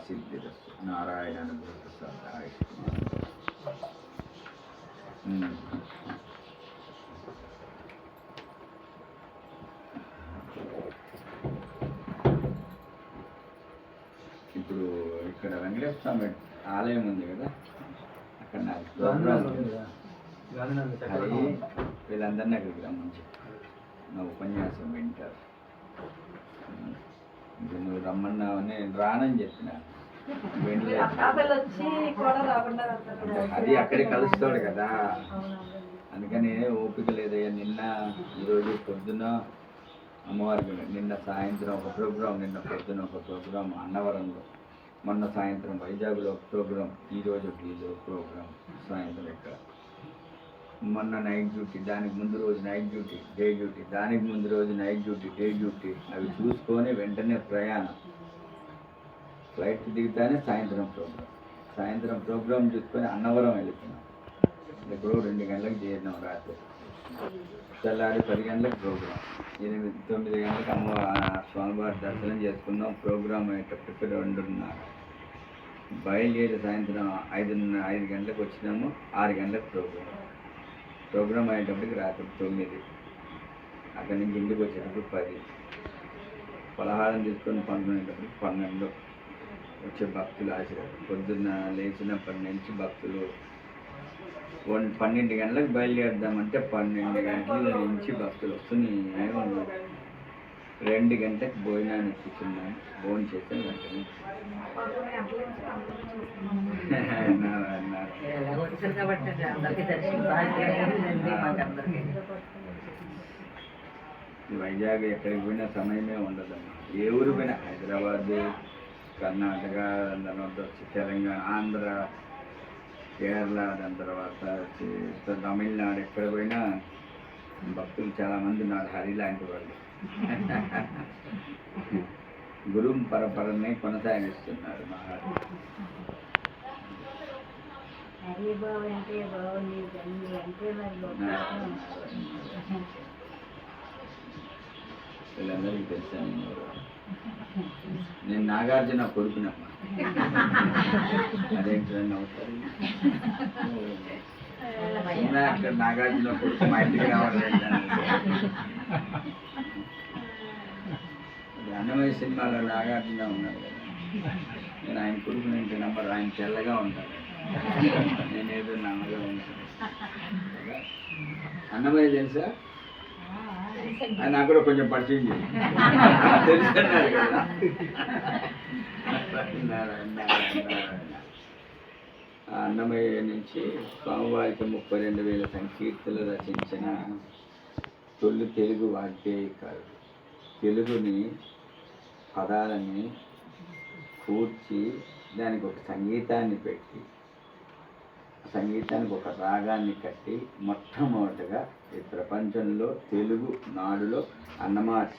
సిద్ధిరస్తు నారాయణ అనుగ్రహ ఇప్పుడు ఇక్కడ వెంకటేశ్వర స్వామి ఆలయం ఉంది కదా, అక్కడ నాకు ప్రోగ్రామ్ వీళ్ళందరినీ అక్కడికి రమ్మని చెప్పారు. నా ఉపన్యాసం వింటారు. నువ్వు రమ్మన్నావని రానని చెప్పిన అది అక్కడే కలుస్తాడు కదా, అందుకని ఓపిక లేదయ్యా. నిన్న ఈరోజు పొద్దున అమ్మవారికి, నిన్న సాయంత్రం ఒక ప్రోగ్రాం, నిన్న పొద్దున ఒక ప్రోగ్రాం అన్నవరంలో, మొన్న సాయంత్రం వైజాగ్లో ఒక ప్రోగ్రాం, ఈరోజు ఒక ప్రోగ్రాం సాయంత్రం ఇక్కడ, మొన్న నైట్ డ్యూటీ, దానికి ముందు రోజు నైట్ డ్యూటీ డే డ్యూటీ, దానికి ముందు రోజు నైట్ డ్యూటీ డే డ్యూటీ, అవి చూసుకొని వెంటనే ప్రయాణం, ఫ్లైట్ దిగుతానే సాయంత్రం ప్రోగ్రాం చూసుకొని అన్నవరం వెళుతున్నాం. ఇప్పుడు 2 గంటలకు చేరినాం రాత్రి, తెల్లారి 10 గంటలకు ప్రోగ్రాం, 8-9 గంటలకు స్వామివారి దర్శనం చేసుకున్నాం. ప్రోగ్రాం అయ్యేటప్పటికి 2:30 బయలుదేరి సాయంత్రం 5 గంటలకు వచ్చినాము. 6 గంటలకు ప్రోగ్రాం అయ్యేటప్పటికి రాత్రి 9, అక్కడి నుంచి ఇంటికి వచ్చేటప్పుడు 10, పలహారం తీసుకొని పనుకునేటప్పటికి 12 వచ్చే భక్తులు ఆశీర్వాదం. పొద్దున్న లేచినప్పటి నుంచి భక్తులు 12 గంటలకు బయలుదేరుదామంటే 12 గంటల నుంచి భక్తులు వస్తూనే ఉన్నారు. 2 గంటలకు భోజనాన్ని కూర్చున్నాను, భోజనం చేస్తాను. వెంటనే వైజాగ్ ఎక్కడికి పోయినా సమయమే ఉండదమ్మా. ఏ ఊరు పోయినా, హైదరాబాద్, కర్ణాటక, దాని తర్వాత వచ్చి తెలంగాణ, ఆంధ్ర, కేరళ, దాని తర్వాత వచ్చి తమిళనాడు, ఎక్కడ పోయినా భక్తులు చాలామంది ఉన్నారు. హరి లాంటి వాళ్ళు గురు పరంపరని కొనసాగిస్తున్నారు మహారాజు. వీళ్ళందరికీ తెలుసాను. నేను నాగార్జున కొడుకునమ్మా. అదేంటని అవుతారు అక్కడ నాగార్జున కొడుకు మా ఇంటికి రావాలి. అన్నమయ్య సినిమాలో నాగార్జున ఉన్నాడు కదా, నేను ఆయన కొడుకుని ఇంటి నంబర్, ఆయన తెల్లగా ఉంటాడు, నేనేదో నల్లగా ఉంటాను. అన్నమయ్య తెలుసా? ఆయన నాకు కూడా కొంచెం పరిచయం చేసి తెలుసుకున్నారు కదా. అన్నమయ్య నుంచి స్వామివారికి 32,000 సంకీర్తనలు రచించిన తొలి తెలుగు వాగ్గేయకారుడు. తెలుగుని పదాలని కూర్చి దానికి ఒక సంగీతాన్ని పెట్టి, సంగీతానికి ఒక రాగాన్ని కట్టి మొట్టమొదటగా ఈ ప్రపంచంలో తెలుగు నాడులో అన్నమాచార్య